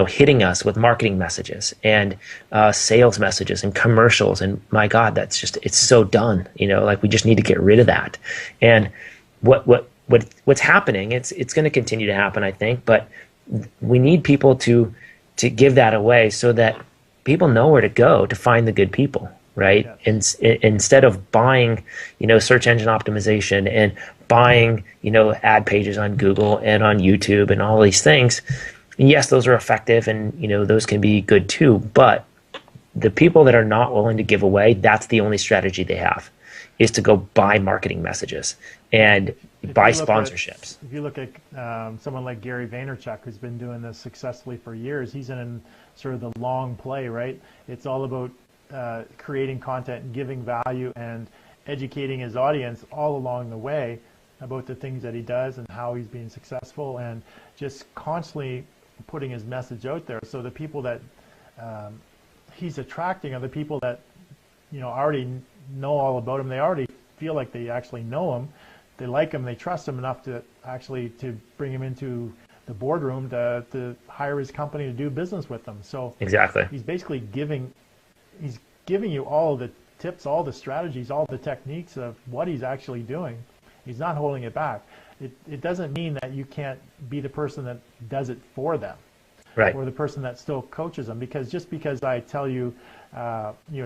Speaker 2: hitting us with marketing messages and sales messages and commercials. And my God, it's so done. Like we just need to get rid of that. And what's happening, it's going to continue to happen, I think, but we need people to give that away so that people know where to go to find the good people, right? Yes. Instead of buying, search engine optimization and buying, ad pages on Google and on YouTube and all these things. And yes, those are effective and, those can be good too. But the people that are not willing to give away, that's the only strategy they have, is to go buy marketing messages and buy sponsorships.
Speaker 1: If you look at someone like Gary Vaynerchuk, who's been doing this successfully for years, he's in sort of the long play, right? It's all about creating content and giving value and educating his audience all along the way about the things that he does and how he's being successful, and just constantly putting his message out there. So the people that he's attracting are the people that already know all about him. They already feel like they actually know him. They like him. They trust him enough to bring him into the boardroom to hire his company to do business with them. So
Speaker 2: exactly,
Speaker 1: he's basically giving you all of the tips, all the strategies, all the techniques of what he's actually doing. He's not holding it back. It doesn't mean that you can't be the person that does it for them,
Speaker 2: right?
Speaker 1: Or the person that still coaches them. Because just because I tell you,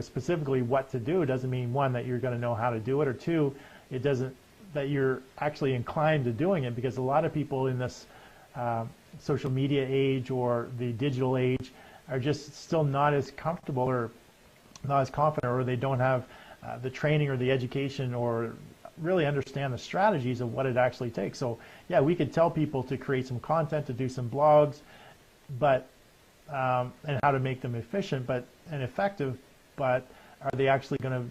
Speaker 1: specifically what to do, doesn't mean, one, that you're going to know how to do it, or two, it doesn't that you're actually inclined to doing it. Because a lot of people in this social media age or the digital age are just still not as comfortable or not as confident, or they don't have the training or the education or really understand the strategies of what it actually takes. So yeah, we could tell people to create some content, to do some blogs, but and how to make them efficient and effective, but are they actually going to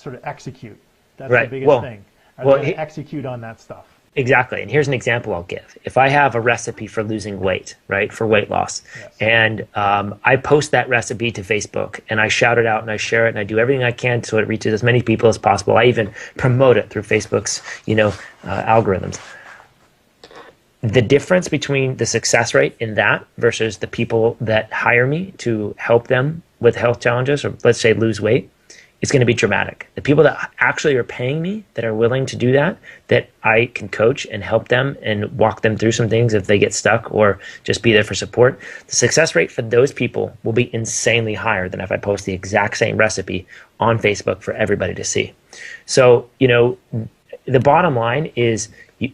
Speaker 1: sort of execute? That's
Speaker 2: right.
Speaker 1: The biggest thing. Are they going to execute on that stuff?
Speaker 2: Exactly. And here's an example I'll give. If I have a recipe for losing weight, right, for weight loss, yes, and I post that recipe to Facebook and I shout it out and I share it and I do everything I can so it reaches as many people as possible. I even promote it through Facebook's, algorithms. The difference between the success rate in that versus the people that hire me to help them with health challenges, or let's say lose weight, it's going to be dramatic. The people that actually are paying me, that are willing to do that I can coach and help them and walk them through some things if they get stuck or just be there for support, the success rate for those people will be insanely higher than if I post the exact same recipe on Facebook for everybody to see. So, the bottom line is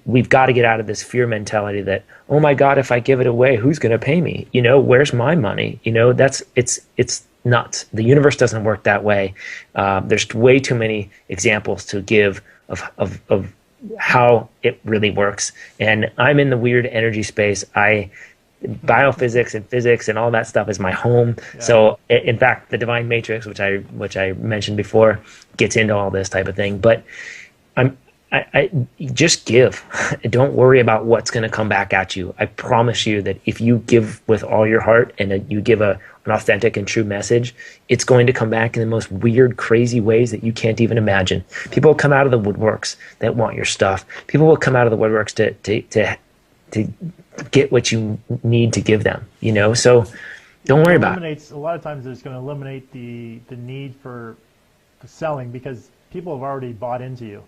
Speaker 2: we've got to get out of this fear mentality that, oh my God, if I give it away, who's going to pay me? Where's my money? It's nuts. The universe doesn't work that way. There's way too many examples to give of how it really works. And I'm in the weird energy space. Biophysics and physics and all that stuff is my home. Yeah. So in fact, the Divine Matrix, which I mentioned before, gets into all this type of thing. But I just give. Don't worry about what's going to come back at you. I promise you that if you give with all your heart and you give an authentic and true message, it's going to come back in the most weird, crazy ways that you can't even imagine. People will come out of the woodworks that want your stuff. People will come out of the woodworks to get what you need to give them. So don't worry about it.
Speaker 1: A lot of times it's going to eliminate the need for selling because people have already bought into you.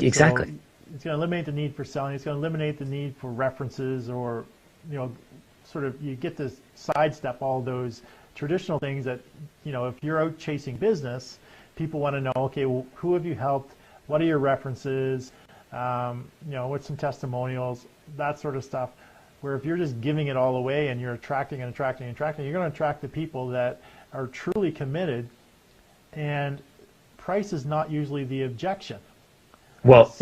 Speaker 2: Exactly.
Speaker 1: So it's going to eliminate the need for selling. It's going to eliminate the need for references or, sort of you get to sidestep all those traditional things that, if you're out chasing business, people want to know, okay, well, who have you helped? What are your references? What's some testimonials? That sort of stuff. Where if you're just giving it all away and you're attracting and attracting and attracting, you're going to attract the people that are truly committed, and price is not usually the objection.
Speaker 2: Well,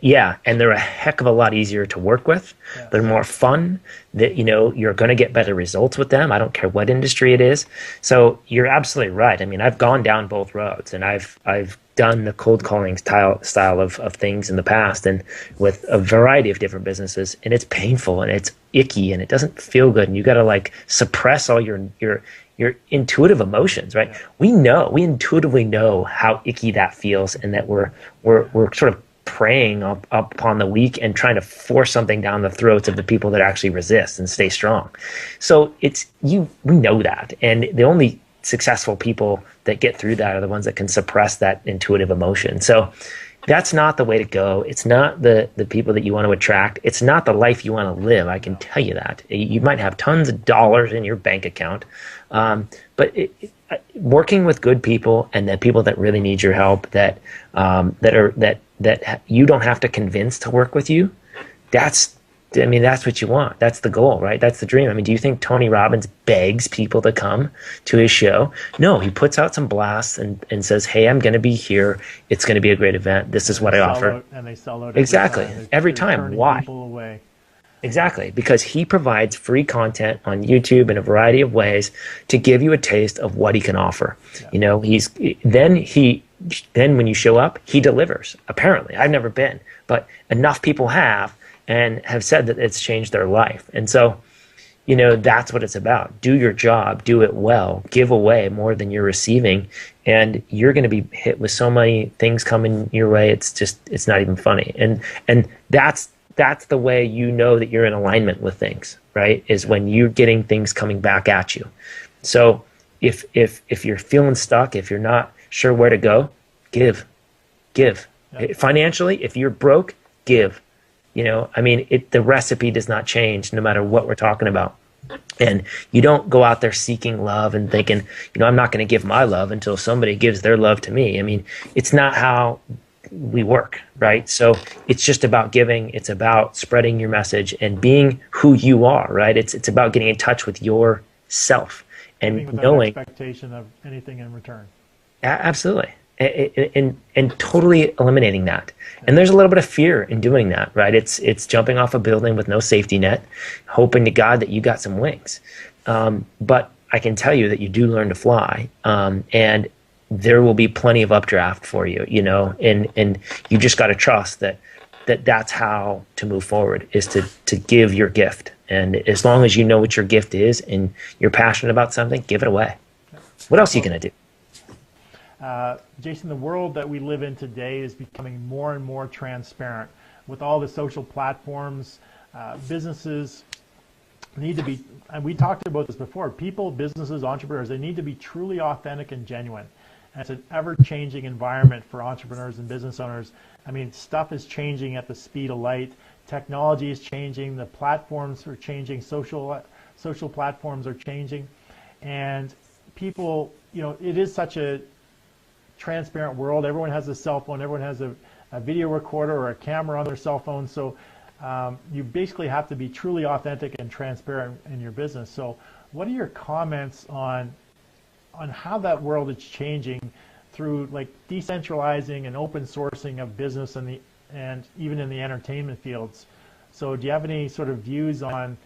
Speaker 2: yeah, and they're a heck of a lot easier to work with.
Speaker 1: Yes.
Speaker 2: They're more fun. That you're going to get better results with them. I don't care what industry it is. So you're absolutely right. I mean, I've gone down both roads, and I've done the cold calling style of things in the past, and with a variety of different businesses, and it's painful and it's icky and it doesn't feel good, and you got to like suppress all your intuitive emotions, right? Yeah. We intuitively know how icky that feels, and that we're sort of preying up upon the weak and trying to force something down the throats of the people that actually resist and stay strong. So we know that, and the only successful people that get through that are the ones that can suppress that intuitive emotion. So that's not the way to go. It's not the people that you want to attract. It's not the life you want to live. I can tell you that. You might have tons of dollars in your bank account, but working with good people and the people that really need your help, that you don't have to convince to work with you, that's what you want. That's the goal, right? That's the dream. I mean, do you think Tony Robbins begs people to come to his show? No, he puts out some blasts and says, hey, I'm going to be here. It's going to be a great event. This is what I offer.
Speaker 1: And they sell out
Speaker 2: exactly. Every time. Why?
Speaker 1: People away.
Speaker 2: Exactly. Because he provides free content on YouTube in a variety of ways to give you a taste of what he can offer. Yeah. Then when you show up, he delivers. Apparently. I've never been, but enough people have, and have said that it's changed their life. And so, that's what it's about. Do your job, do it well, give away more than you're receiving, and you're going to be hit with so many things coming your way. It's not even funny. And that's the way that you're in alignment with things, right? Is when you're getting things coming back at you. So if you're feeling stuck, if you're not sure where to go, give. Yeah. Financially, if you're broke, give. The recipe does not change no matter what we're talking about. And you don't go out there seeking love and thinking, I'm not going to give my love until somebody gives their love to me. I mean, it's not how we work, right? So it's just about giving. It's about spreading your message and being who you are, right? It's about getting in touch with yourself and knowing
Speaker 1: expectation of anything in return.
Speaker 2: Absolutely. And totally eliminating that. And there's a little bit of fear in doing that, right? It's jumping off a building with no safety net, hoping to God that you got some wings. But I can tell you that you do learn to fly, and there will be plenty of updraft for you, and you just got to trust that's how to move forward, is to give your gift. And as long as you know what your gift is and you're passionate about something, give it away. What else are you going to do?
Speaker 1: Jason, the world that we live in today is becoming more and more transparent. With all the social platforms, businesses need to be, and we talked about this before, people, businesses, entrepreneurs, they need to be truly authentic and genuine. And it's an ever-changing environment for entrepreneurs and business owners. I mean, stuff is changing at the speed of light. Technology is changing. The platforms are changing. Social platforms are changing. And people, it is such a transparent world. Everyone has a cell phone. Everyone has a video recorder or a camera on their cell phone. So you basically have to be truly authentic and transparent in your business. So what are your comments on how that world is changing through like decentralizing and open sourcing of business and even in the entertainment fields? So do you have any sort of views on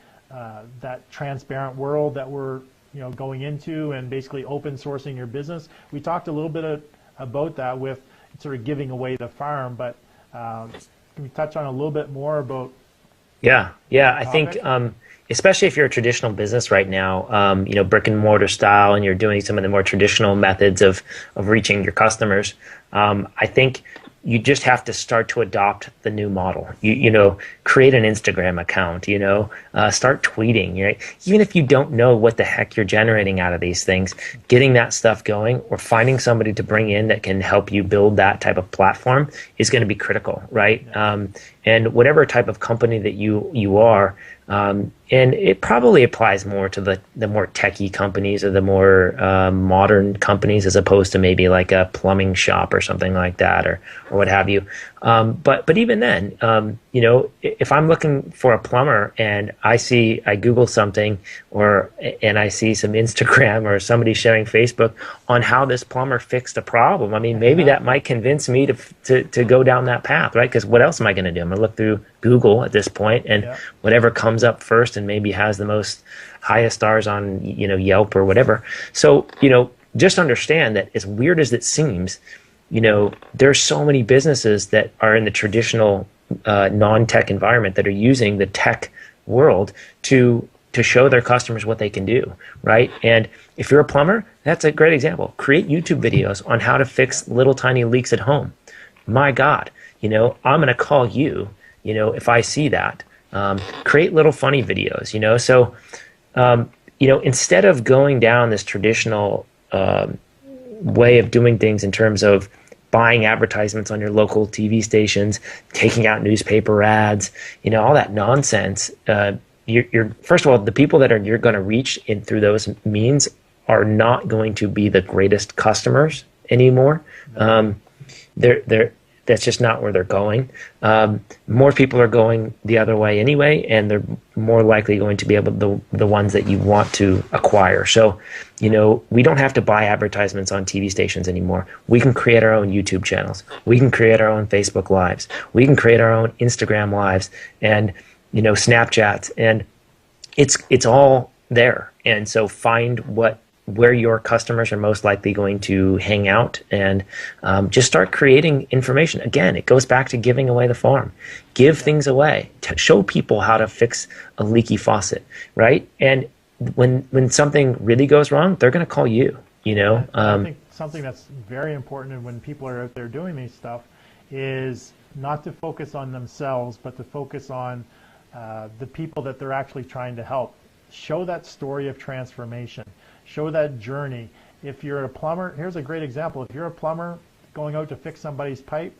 Speaker 1: that transparent world that we're going into, and basically open sourcing your business? We talked a little bit about that with sort of giving away the farm, but can we touch on a little bit more about?
Speaker 2: Yeah. I think especially if you're a traditional business right now, brick and mortar style, and you're doing some of the more traditional methods of reaching your customers, I think you just have to start to adopt the new model. Create an Instagram account, start tweeting, right? Even if you don't know what the heck you're generating out of these things, getting that stuff going or finding somebody to bring in that can help you build that type of platform is going to be critical, right? And whatever type of company that you are, and it probably applies more to the more techie companies or the more modern companies, as opposed to maybe like a plumbing shop or something like that, or what have you. But even then, if I'm looking for a plumber and I Google something and I see some Instagram or somebody sharing Facebook on how this plumber fixed a problem, I mean, maybe that might convince me to go down that path, right? Because what else am I going to do? I'm going to look through Google at this point, and whatever comes up first and maybe has the most highest stars on, Yelp or whatever. So, just understand that as weird as it seems, there's so many businesses that are in the traditional non-tech environment that are using the tech world to show their customers what they can do, right? And if you're a plumber, that's a great example. Create YouTube videos on how to fix little tiny leaks at home. My God, I'm going to call you, if I see that. Create little funny videos, So, instead of going down this traditional way of doing things in terms of buying advertisements on your local TV stations, taking out newspaper ads, all that nonsense. You're first of all, the people that you're going to reach through those means are not going to be the greatest customers anymore. That's just not where they're going. More people are going the other way anyway, and they're more likely going to be the ones that you want to acquire. So, we don't have to buy advertisements on TV stations anymore. We can create our own YouTube channels. We can create our own Facebook Lives. We can create our own Instagram Lives and, Snapchats, and it's all there. And so find where your customers are most likely going to hang out, and just start creating information. Again, it goes back to giving away the farm. Give things away. Show people how to fix a leaky faucet, right? And when something really goes wrong, they're going to call you,
Speaker 1: I think something that's very important when people are out there doing these stuff is not to focus on themselves, but to focus on the people that they're actually trying to help. Show that story of transformation. Show that journey. If you're a plumber, here's a great example. If you're a plumber going out to fix somebody's pipe,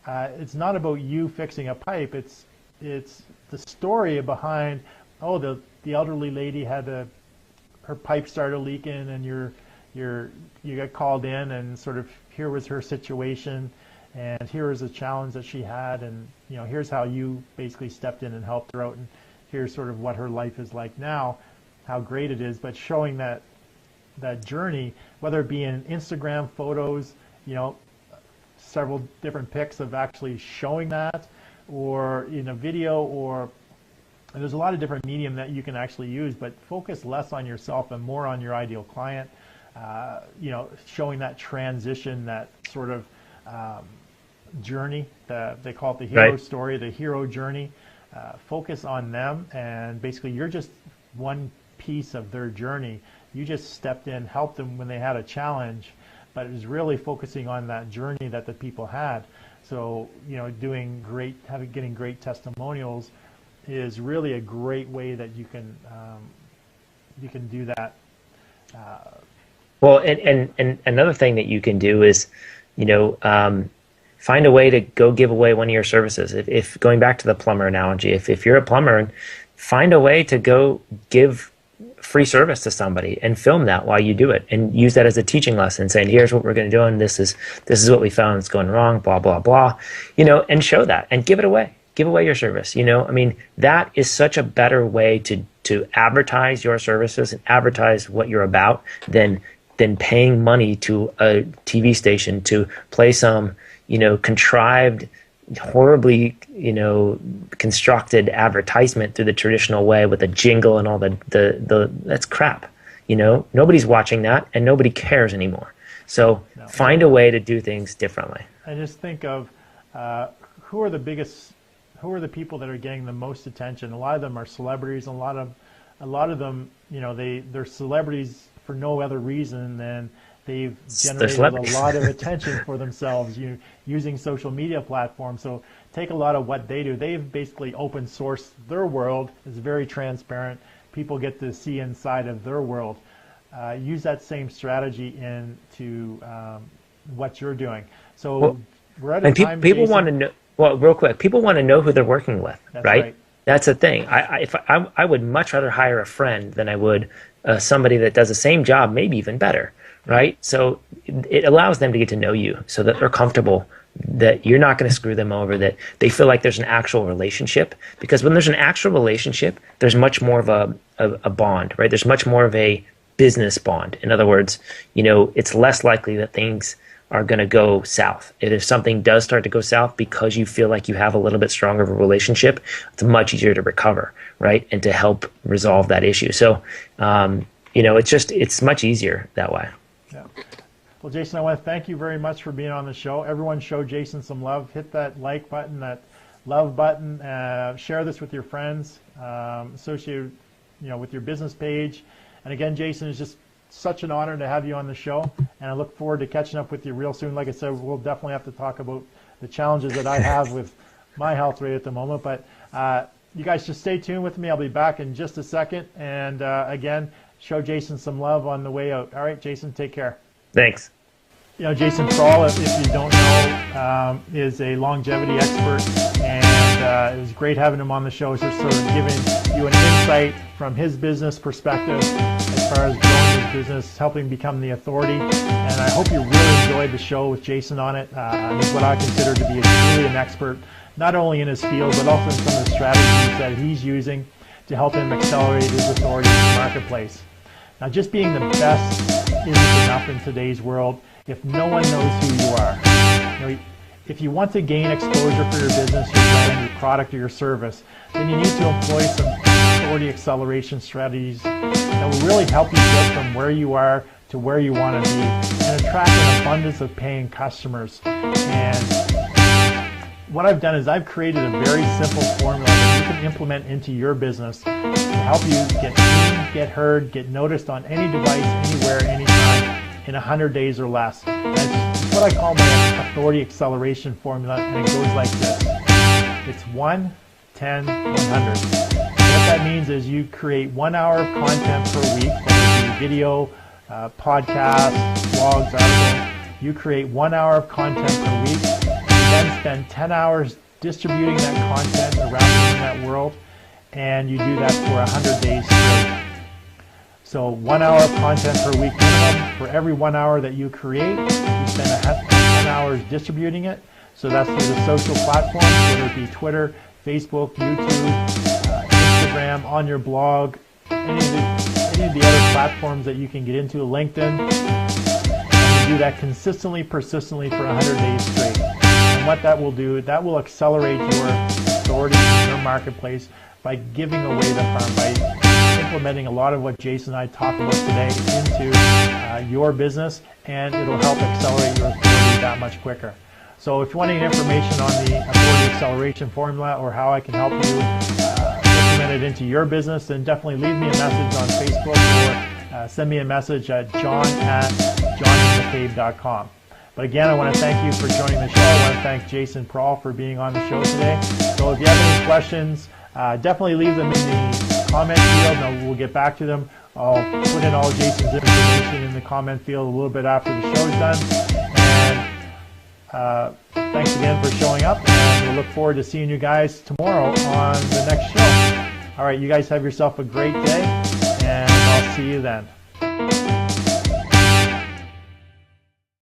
Speaker 1: it's not about you fixing a pipe. It's the story behind, the elderly lady had her pipe started leaking, and you got called in, and sort of here was her situation, and here was a challenge that she had, and here's how you basically stepped in and helped her out, and here's sort of what her life is like now, how great it is. But showing that journey, whether it be in Instagram photos, several different pics of actually showing that, or in a video, or there's a lot of different medium that you can actually use, but focus less on yourself and more on your ideal client. Showing that transition, that sort of journey, they call it the hero story, the hero journey. Focus on them, and basically you're just one piece of their journey. You just stepped in, helped them when they had a challenge, but it was really focusing on that journey that the people had. So, getting great testimonials is really a great way that you can do that.
Speaker 2: Well, and another thing that you can do is, find a way to go give away one of your services. If going back to the plumber analogy, if you're a plumber, find a way to go give free service to somebody and film that while you do it, and use that as a teaching lesson, saying, here's what we're going to do, and this is what we found that's going wrong, blah, blah, blah, and show that and give it away. Give away your service. That is such a better way to advertise your services and advertise what you're about than paying money to a TV station to play some, contrived, horribly, constructed advertisement through the traditional way with a jingle and all the that's crap. Nobody's watching that, and nobody cares anymore. So find a way to do things differently.
Speaker 1: I just think of who are the people that are getting the most attention. A lot of them are celebrities. A lot of them, they're celebrities for no other reason than they've generated a lot of attention for themselves using social media platforms. So take a lot of what they do. They've basically open sourced their world. It's very transparent. People get to see inside of their world. Use that same strategy into what you're doing. So we're at a time.
Speaker 2: People want to know. Well, real quick, people want to know who they're working with, right? That's the thing. I would much rather hire a friend than I would somebody that does the same job, maybe even better, right? So it allows them to get to know you, so that they're comfortable that you're not going to screw them over, that they feel like there's an actual relationship. Because when there's an actual relationship, there's much more of a bond, right? There's much more of a business bond. In other words, it's less likely that things are going to go south. And if something does start to go south because you feel like you have a little bit stronger of a relationship, it's much easier to recover, right? And to help resolve that issue. So, it's much easier that way.
Speaker 1: Yeah. Well, Jason, I want to thank you very much for being on the show. Everyone show Jason some love. Hit that like button, that love button. Share this with your friends, associated, with your business page. And again, Jason, it's just such an honor to have you on the show, and I look forward to catching up with you real soon. Like I said, we'll definitely have to talk about the challenges that I have with my health rate at the moment. But you guys just stay tuned with me. I'll be back in just a second. And again, show Jason some love on the way out. All right, Jason, take care.
Speaker 2: Thanks.
Speaker 1: Jason Prawl, if you don't know, is a longevity expert, and it was great having him on the show. It's just sort of giving you an insight from his business perspective as far as growing his business, helping become the authority. And I hope you really enjoyed the show with Jason on it. He's what I consider to be truly an expert, not only in his field, but also in some of the strategies that he's using to help him accelerate his authority in the marketplace. Now, just being the best isn't enough in today's world if no one knows who you are. If you want to gain exposure for your business, your brand, your product, or your service, then you need to employ some authority acceleration strategies that will really help you get from where you are to where you want to be and attract an abundance of paying customers. And what I've done is I've created a very simple formula that you can implement into your business to help you get seen, get heard, get noticed on any device, anywhere, anytime, in 100 days or less. And it's what I call my authority acceleration formula, and it goes like this. It's 1, 10, 100. What that means is you create 1 hour of content per week, whether it be video, podcast, blogs, articles. You create 1 hour of content per week. You then spend 10 hours distributing that content around the internet world, and you do that for 100 days straight. So 1 hour of content per week minimum. For every 1 hour that you create, you spend 10 hours distributing it. So that's through the social platforms, whether it be Twitter, Facebook, YouTube, Instagram, on your blog, any of the other platforms that you can get into, LinkedIn. And you do that consistently, persistently for 100 days straight. And what that will do, that will accelerate your authority in your marketplace by giving away the farm, by implementing a lot of what Jason and I talked about today into your business, and it'll help accelerate your authority that much quicker. So if you want any information on the authority acceleration formula or how I can help you implement it into your business, then definitely leave me a message on Facebook or send me a message at john@johnnymccabe.com. But again, I want to thank you for joining the show. I want to thank Jason Prawl for being on the show today. So if you have any questions, definitely leave them in the comment field, and we'll get back to them. I'll put in all Jason's information in the comment field a little bit after the show's done. And thanks again for showing up, and we look forward to seeing you guys tomorrow on the next show. All right, you guys have yourself a great day, and I'll see you then.